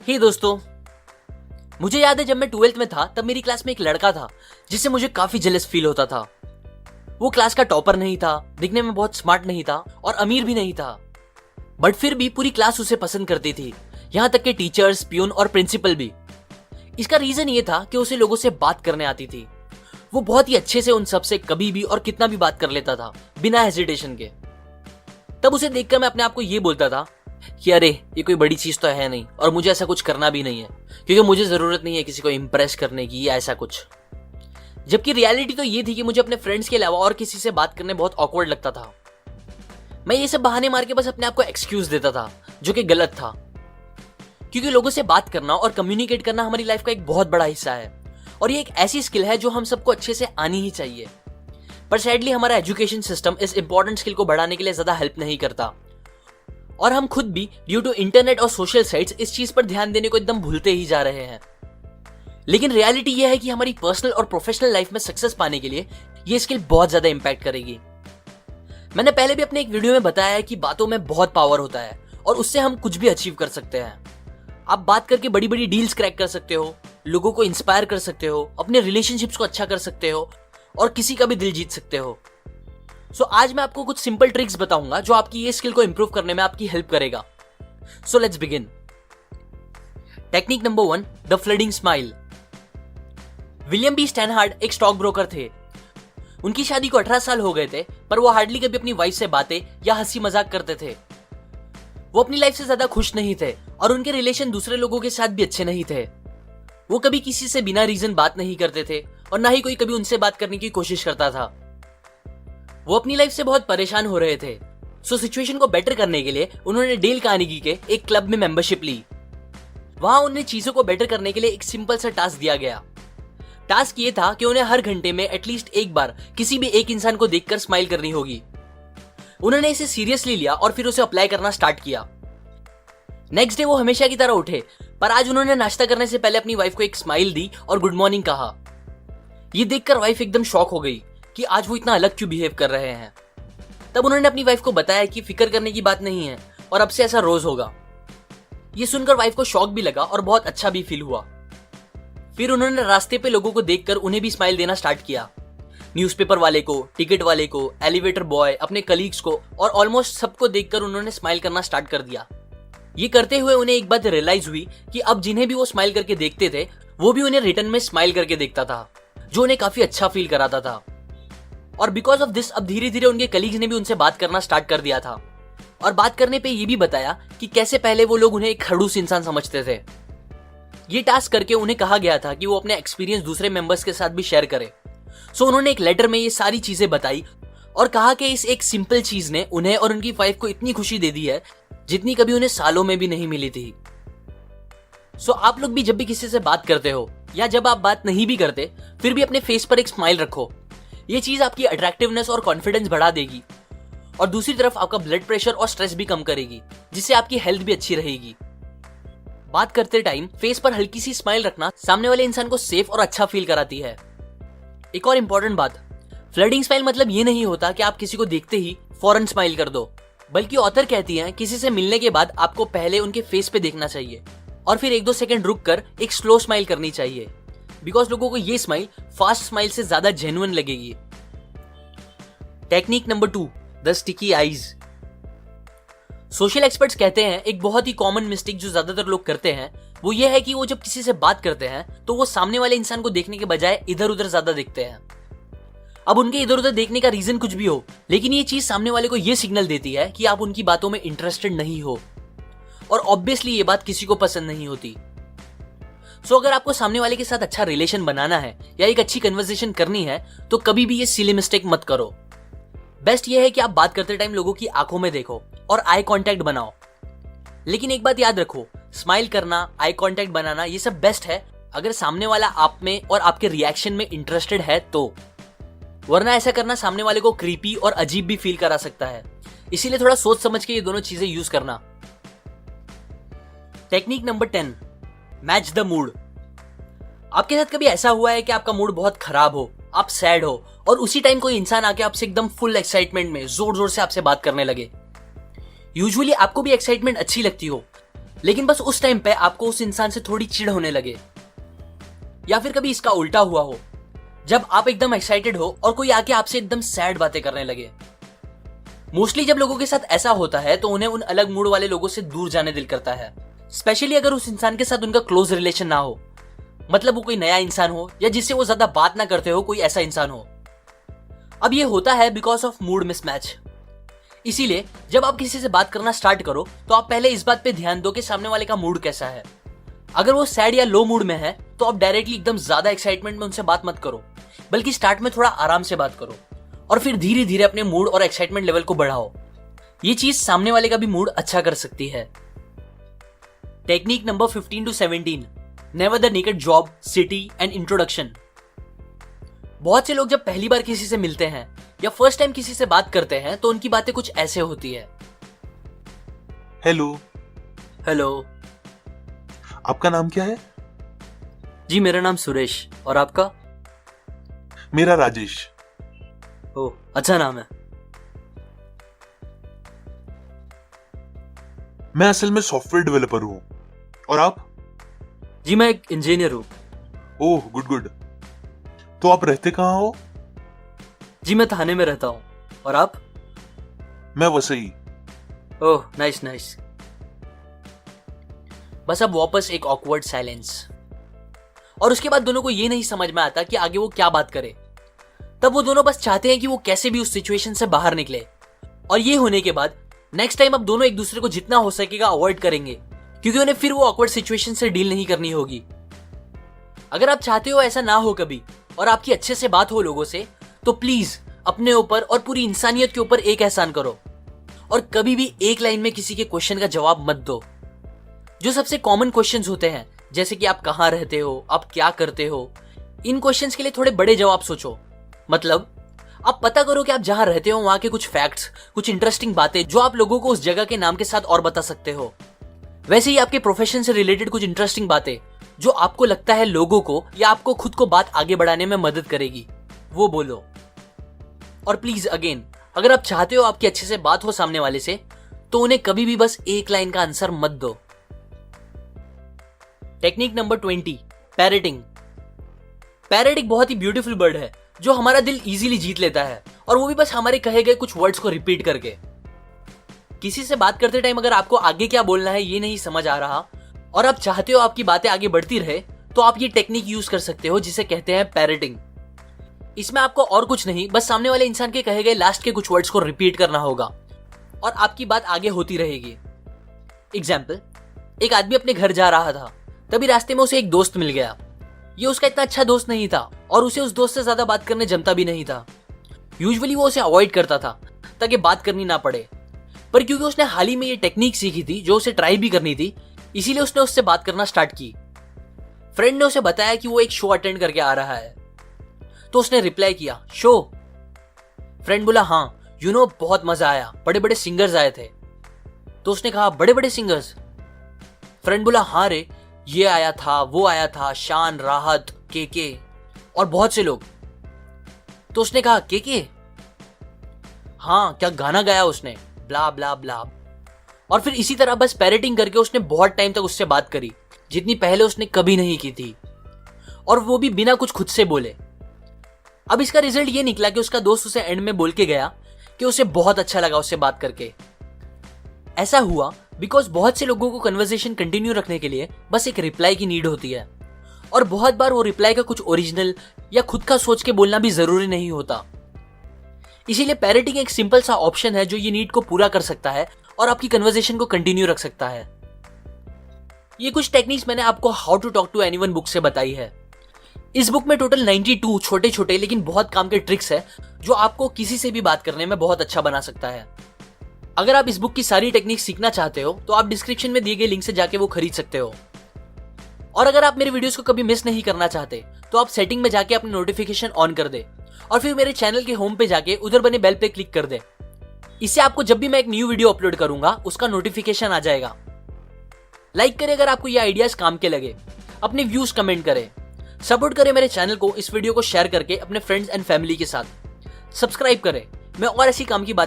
हे दोस्तों, मुझे याद है जब मैं 12th में था तब मेरी क्लास में एक लड़का था जिससे मुझे काफी जेलस फील होता था। वो क्लास का टॉपर नहीं था, दिखने में बहुत स्मार्ट नहीं था और अमीर भी नहीं था, बट फिर भी पूरी क्लास उसे पसंद करती थी, यहाँ तक कि टीचर्स, प्यून और प्रिंसिपल भी। इसका रीजन ये था कि उसे लोगों से बात करने आती थी। वो बहुत ही अच्छे से उन सबसे कभी भी और कितना भी बात कर लेता था बिना हेजिटेशन के। तब उसे देखकर मैं अपने आप को ये बोलता था कि अरे ये कोई बड़ी चीज तो है नहीं और मुझे ऐसा कुछ करना भी नहीं है, क्योंकि मुझे जरूरत नहीं है किसी को इम्प्रेस करने की या ऐसा कुछ। जबकि रियलिटी तो ये थी कि मुझे अपने फ्रेंड्स के अलावा और किसी से बात करने बहुत ऑकवर्ड लगता था। मैं ये सब बहाने मार के बस अपने आप को एक्सक्यूज देता था, जो कि गलत था, क्योंकि लोगों से बात करना और कम्युनिकेट करना हमारी लाइफ का एक बहुत बड़ा हिस्सा है और ये एक ऐसी स्किल है जो हम सबको अच्छे से आनी ही चाहिए। पर सैडली हमारा एजुकेशन सिस्टम इस इंपॉर्टेंट स्किल को बढ़ाने के लिए ज्यादा हेल्प नहीं करता और हम खुद भी ड्यू टू इंटरनेट और सोशल साइट्स इस चीज पर ध्यान देने को एकदम भूलते ही जा रहे हैं। लेकिन रियलिटी यह है कि हमारी पर्सनल और प्रोफेशनल लाइफ में सक्सेस पाने के लिए ये स्किल बहुत ज्यादा इंपैक्ट करेगी। मैंने पहले भी अपने एक वीडियो में बताया है कि बातों में बहुत पावर होता है और उससे हम कुछ भी अचीव कर सकते हैं। आप बात करके बड़ी बड़ी डील्स क्रैक कर सकते हो, लोगों को इंस्पायर कर सकते हो, अपने रिलेशनशिप्स को अच्छा कर सकते हो और किसी का भी दिल जीत सकते हो। सो आज मैं आपको कुछ सिंपल ट्रिक्स बताऊंगा जो आपकी ये स्किल को इंप्रूव करने में आपकी हेल्प करेगा। So let's begin. Technique number 1, the flooding smile. William B Stanhard एक स्टॉक ब्रोकर थे। उनकी शादी को 18 साल हो गए थे, पर वो हार्डली कभी अपनी वाइफ से बातें या हंसी मजाक करते थे। वो अपनी लाइफ से ज्यादा खुश नहीं थे और उनके रिलेशन दूसरे लोगों के साथ भी अच्छे नहीं थे। वो कभी किसी से बिना रीजन बात नहीं करते थे और ना ही कोई कभी उनसे बात करने की कोशिश करता था। वो अपनी लाइफ से बहुत परेशान हो रहे थे। सो सिचुएशन को बेटर करने के लिए उन्होंने डेल कार्नेगी के एक क्लब में मेंबरशिप ली। वहां उन्हें चीजों को बेटर करने के लिए एक सिंपल सा टास्क दिया गया। टास्क ये था कि उन्हें हर घंटे में एटलीस्ट एक बार किसी भी एक इंसान को देखकर स्माइल करनी होगी। उन्होंने इसे सीरियसली लिया और फिर उसे अप्लाई करना स्टार्ट किया। नेक्स्ट डे वो हमेशा की तरह उठे, पर आज उन्होंने नाश्ता करने से पहले अपनी वाइफ को एक स्माइल दी और गुड मॉर्निंग कहा। ये देखकर वाइफ एकदम शॉक हो गई कि आज वो इतना अलग क्यों बिहेव कर रहे हैं। तब उन्होंने अपनी वाइफ को बताया कि फिक्र करने की बात नहीं है और अब से ऐसा रोज होगा। ये सुनकर वाइफ को शॉक भी लगा और बहुत अच्छा भी फील हुआ। फिर उन्होंने रास्ते पे लोगों को देखकर उन्हें भी स्माइल देना स्टार्ट किया। न्यूज़पेपर वाले को, टिकट वाले को, एलिवेटर बॉय, अपने कलीग्स को और ऑलमोस्ट सबको देखकर उन्होंने स्माइल करना स्टार्ट कर दिया। ये करते हुए उन्हें एक बात रियलाइज हुई कि अब जिन्हें भी वो स्माइल करके देखते थे वो भी उन्हें रिटर्न में स्माइल करके देखता था, जो उन्हें काफी अच्छा फील कराता था। और बिकॉज ऑफ दिस अब धीरे धीरे उनके कलीग्स ने भी उनसे बात करना स्टार्ट कर दिया था और बात करने पे ये भी बताया कि कैसे पहले वो लोग उन्हें एक खड़ूस इंसान समझते थे। ये टास्क करके उन्हें कहा गया था कि वो अपने एक्सपीरियंस दूसरे मेंबर्स के साथ भी शेयर करे। सो उन्होंने एक लेटर में ये सारी चीजें बताई और कहा कि इस एक सिंपल चीज ने उन्हें और उनकी वाइफ को इतनी खुशी दे दी है जितनी कभी उन्हें सालों में भी नहीं मिली थी। सो आप लोग भी जब भी किसी से बात करते हो या जब आप बात नहीं भी करते फिर भी अपने फेस पर एक स्माइल रखो। ये चीज आपकी अट्रैक्टिवनेस और कॉन्फिडेंस बढ़ा देगी और दूसरी तरफ आपका ब्लड प्रेशर और स्ट्रेस भी कम करेगी, जिससे आपकी हेल्थ भी अच्छी रहेगी। बात करते टाइम फेस पर हल्की सी स्माइल रखना सामने वाले इंसान को सेफ और अच्छा फील कराती है। एक और इंपॉर्टेंट बात, फ्लडिंग स्माइल मतलब ये नहीं होता कि आप किसी को देखते ही फौरन स्माइल कर दो, बल्कि ऑथर कहती हैं किसी से मिलने के बाद आपको पहले उनके फेस पे देखना चाहिए और फिर 1-2 सेकंड रुक कर एक स्लो स्माइल करनी चाहिए, बिकॉज लोगों को ये स्माइल फास्ट स्माइल से ज्यादा जेन्युइन लगेगी। Technique number 2, the sticky eyes. Social experts कहते हैं एक बहुत ही कॉमन मिस्टेक जो ज्यादातर लोग करते हैं वो ये है कि वो जब किसी से बात करते हैं तो वो सामने वाले इंसान को देखने के बजाय इधर उधर ज्यादा देखते हैं। अब उनके इधर उधर देखने का रीजन कुछ भी हो, लेकिन ये चीज सामने वाले को ये सिग्नल देती है कि आप उनकी बातों में इंटरेस्टेड नहीं हो और ऑब्वियसली ये बात किसी को पसंद नहीं होती। सो अगर आपको सामने वाले के साथ अच्छा रिलेशन बनाना है या एक अच्छी कन्वर्सेशन करनी है तो कभी भी ये सिली मिस्टेक मत करो। बेस्ट ये है कि आप बात करते टाइम लोगों की आंखों में देखो और आई कांटेक्ट बनाओ। लेकिन एक बात याद रखो, स्माइल करना, आई कांटेक्ट बनाना ये सब बेस्ट है अगर सामने वाला आप में और आपके रिएक्शन में इंटरेस्टेड है तो, वरना ऐसा करना सामने वाले को क्रीपी और अजीब भी फील करा सकता है। इसीलिए थोड़ा सोच समझ के ये दोनों चीजें यूज करना। Technique number 10, match the mood. आपके साथ कभी ऐसा हुआ है कि आपका मूड बहुत खराब हो, आप सैड हो और उसी टाइम कोई इंसान आके आपसे एकदम फुल एक्साइटमेंट में जोर जोर से आपसे बात करने लगे। यूजुअली आपको भी एक्साइटमेंट अच्छी लगती हो, लेकिन बस उस टाइम पे आपको उस इंसान से थोड़ी चिढ़ होने लगे। या फिर कभी इसका उल्टा हुआ हो, जब आप एकदम एक्साइटेड हो और कोई आके आपसे एकदम सैड बातें करने लगे। मोस्टली जब लोगों के साथ ऐसा होता है तो उन्हें उन अलग मूड वाले लोगों से दूर जाने दिल करता है, स्पेशली अगर उस इंसान के साथ उनका क्लोज रिलेशन ना हो, मतलब वो कोई नया इंसान हो या जिससे वो ज्यादा बात ना करते हो, कोई ऐसा इंसान हो। अब ये होता है बिकॉज ऑफ मूड मिसमैच। इसीलिए जब आप किसी से बात करना स्टार्ट करो तो आप पहले इस बात पे ध्यान दो कि सामने वाले का मूड कैसा है। अगर वो सैड या लो मूड में है तो आप डायरेक्टली एकदम ज्यादा एक्साइटमेंट में उनसे बात मत करो, बल्कि स्टार्ट में थोड़ा आराम से बात करो और फिर धीरे धीरे अपने मूड और एक्साइटमेंट लेवल को बढ़ाओ। ये चीज सामने वाले का भी मूड अच्छा कर सकती है। Technique number 15 to 17, never the naked job, city and introduction. बहुत से लोग जब पहली बार किसी से मिलते हैं या फर्स्ट टाइम किसी से बात करते हैं तो उनकी बातें कुछ ऐसे होती है। हेलो। हेलो। आपका नाम क्या है? जी मेरा नाम सुरेश, और आपका? मेरा राजेश। ओह, अच्छा नाम है। मैं असल में सॉफ्टवेयर डेवलपर हूँ। और आप? जी मैं एक इंजीनियर हूँ। ओह, गुड गुड। तो आप रहते कहाँ हो? जी मैं थाने में रहता हूँ। और आप? मैं वसई। ओह, नाइस नाइस। बस अब वापस एक ऑकवर्ड साइलेंस, और उसके बाद दोनों को ये नहीं समझ में आता कि आगे वो क्या बात करे। तब वो दोनों बस चाहते हैं कि वो कैसे भी उस सिचुएशन से बाहर निकले। और ये होने के बाद नेक्स्ट टाइम अब दोनों एक दूसरे को जितना हो सकेगा अवॉइड करेंगे, क्योंकि उन्हें फिर वो ऑकवर्ड सिचुएशन से डील नहीं करनी होगी। अगर आप चाहते हो ऐसा ना हो कभी और आपकी अच्छे से बात हो लोगों से, तो प्लीज अपने ऊपर और पूरी इंसानियत के ऊपर एक एहसान करो और कभी भी एक लाइन में किसी के क्वेश्चन का जवाब मत दो। जो सबसे कॉमन क्वेश्चंस होते हैं, जैसे कि आप कहाँ रहते हो, आप क्या करते हो, इन क्वेश्चंस के लिए थोड़े बड़े जवाब सोचो। मतलब आप पता करो कि आप जहां रहते हो वहां के कुछ फैक्ट्स, कुछ इंटरेस्टिंग बातें जो आप लोगों को उस जगह के नाम के साथ और बता सकते हो। वैसे ही आपके प्रोफेशन से रिलेटेड कुछ इंटरेस्टिंग बातें जो आपको लगता है लोगों को या आपको खुद को बात आगे बढ़ाने में मदद करेगी, वो बोलो। और प्लीज अगेन, अगर आप चाहते हो आपकी अच्छे से बात हो सामने वाले से, तो उन्हें कभी भी बस एक लाइन का आंसर मत दो। Technique number 20, parroting. पैरेट एक बहुत ही ब्यूटीफुल बर्ड है जो हमारा दिल इजीली जीत लेता है, और वो भी बस हमारे कहे गए कुछ वर्ड्स को रिपीट करके। किसी से बात करते टाइम अगर आपको आगे क्या बोलना है ये नहीं समझ आ रहा और आप चाहते हो आपकी बातें आगे बढ़ती रहे, तो आप ये टेक्निक यूज कर सकते हो जिसे कहते हैं पैरेटिंग। इसमें आपको और कुछ नहीं, बस सामने वाले इंसान के कहे गए लास्ट के कुछ वर्ड्स को रिपीट करना होगा और आपकी बात आगे होती रहेगी। एग्जाम्पल, एक आदमी अपने घर जा रहा था, तभी रास्ते में उसे एक दोस्त मिल गया। ये उसका इतना अच्छा दोस्त नहीं था और उसे उस दोस्त से ज्यादा बात करने जमता भी नहीं था। यूजुअली वो उसे अवॉइड करता था ताकि बात करनी ना पड़े, पर क्योंकि उसने हाल ही में ये टेक्निक सीखी थी जो उसे ट्राई भी करनी थी, इसीलिए उसने उससे बात करना स्टार्ट की। फ्रेंड ने उसे बताया कि वो एक शो अटेंड करके आ रहा है, तो उसने रिप्लाई किया, शो? फ्रेंड बोला, हाँ, बहुत मजा आया, बड़े बड़े सिंगर्स आए थे। तो उसने कहा, बड़े बड़े सिंगर्स? फ्रेंड बोला, हाँ रे, ये आया था, वो आया था, शान, राहत, के और बहुत से लोग। तो उसने कहा, के? हाँ, क्या गाना गाया उसने, ब्ला ब्ला ब्ला। और फिर इसी तरह बस पैरेटिंग करके उसने बहुत टाइम तक उससे बात करी, जितनी पहले उसने कभी नहीं की थी, और वो भी बिना कुछ खुद से बोले। अब इसका रिजल्ट ये निकला कि उसका दोस्त उसे एंड में बोल के गया कि उसे बहुत अच्छा लगा उससे बात करके। ऐसा हुआ बिकॉज बहुत से लोगों को कन्वर्सेशन कंटिन्यू रखने के लिए बस एक रिप्लाई की नीड होती है, और बहुत बार वो रिप्लाई का कुछ ओरिजिनल या खुद का सोच के बोलना भी जरूरी नहीं होता। इसीलिए पैरेटिंग एक सिंपल सा ऑप्शन है जो ये नीड को पूरा कर सकता है और आपकी कन्वर्सेशन को कंटिन्यू रख सकता है। ये कुछ टेक्निक्स मैंने आपको how to talk to anyone book से बताई है। इस बुक में टोटल 92 छोटे छोटे लेकिन बहुत काम के ट्रिक्स है जो आपको किसी से भी बात करने में बहुत अच्छा बना सकता है। अगर आप इस बुक की सारी टेक्निक सीखना चाहते हो तो आप डिस्क्रिप्शन में दिए गए लिंक से जाके वो खरीद सकते हो। और अगर आप मेरे वीडियोस को कभी मिस नहीं करना चाहते तो आप सेटिंग में जाके अपनी नोटिफिकेशन ऑन कर दे और फिर मेरे चैनल के होम पे जाके उधर बने बेल पे क्लिक कर दे। इससे आपको जब भी मैं एक न्यू वीडियो अपलोड करूंगा उसका नोटिफिकेशन आ जाएगा। लाइक करें अगर आपको ये आइडियाज काम के लगे, अपने व्यूज कमेंट करें, सपोर्ट करें मेरे चैनल को इस वीडियो को शेयर करके अपने फ्रेंड्स एंड फैमिली के साथ, सब्सक्राइब करें। मैं और ऐसी काम की बातें